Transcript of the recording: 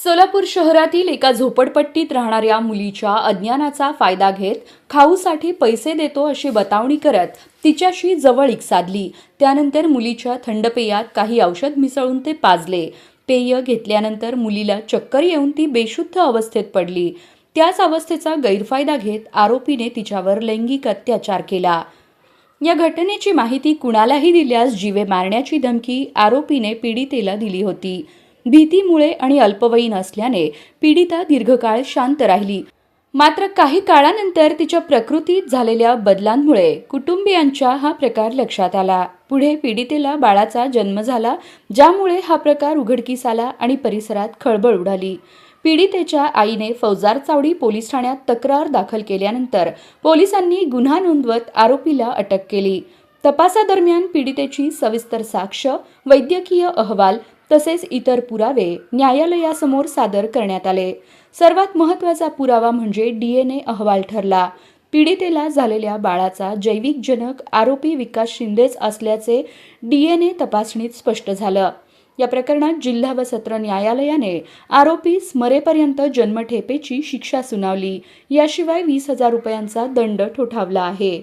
सोलापूर शहरातील एका झोपडपट्टीत राहणाऱ्या मुलीच्या अज्ञानाचा फायदा घेत खाऊसाठी पैसे देतो अशी बतावणी करत तिच्याशी जवळीक साधली। त्यानंतर मुलीच्या थंड पेयात काही औषध मिसळून ते पाजले। पेय घेतल्यानंतर मुलीला चक्कर येऊन ती बेशुद्ध अवस्थेत पडली। त्याच अवस्थेचा गैरफायदा घेत आरोपीने तिच्यावर लैंगिक अत्याचार केला। या घटनेची माहिती कुणालाही दिल्यास जीवे मारण्याची धमकी आरोपीने पीडितेला दिली होती। भीतीमुळे आणि अल्पवयीन असल्याने पीडिता दीर्घकाळ शांत राहिली। मात्र काही काळानंतर तिच्या प्रकृतीत झालेल्या बदलांमुळे कुटुंबियांच्या हा प्रकार लक्षात आला। पुढे पीडितेला बाळाचा जन्म झाला, ज्यामुळे हा प्रकार उघडकीस आला आणि परिसरात खळबळ उडाली। पीडितेच्या आईने फौजदार चावडी पोलीस ठाण्यात तक्रार दाखल केल्यानंतर पोलिसांनी गुन्हा नोंदवत आरोपीला अटक केली। तपासादरम्यान पीडितेची सविस्तर साक्ष, वैद्यकीय अहवाल तसेच इतर पुरावे न्यायालयासमोर सादर करण्यात आले। सर्वात महत्त्वाचा पुरावा म्हणजे DNA अहवाल ठरला। पीडितेला झालेल्या बाळाचा जैविक जनक आरोपी विकास शिंदेच असल्याचे DNA तपासणीत स्पष्ट झालं। या प्रकरणात जिल्हा व सत्र न्यायालयाने आरोपीस मरेपर्यंत जन्मठेपेची शिक्षा सुनावली। याशिवाय 20,000 रुपयांचा दंड ठोठावला आहे।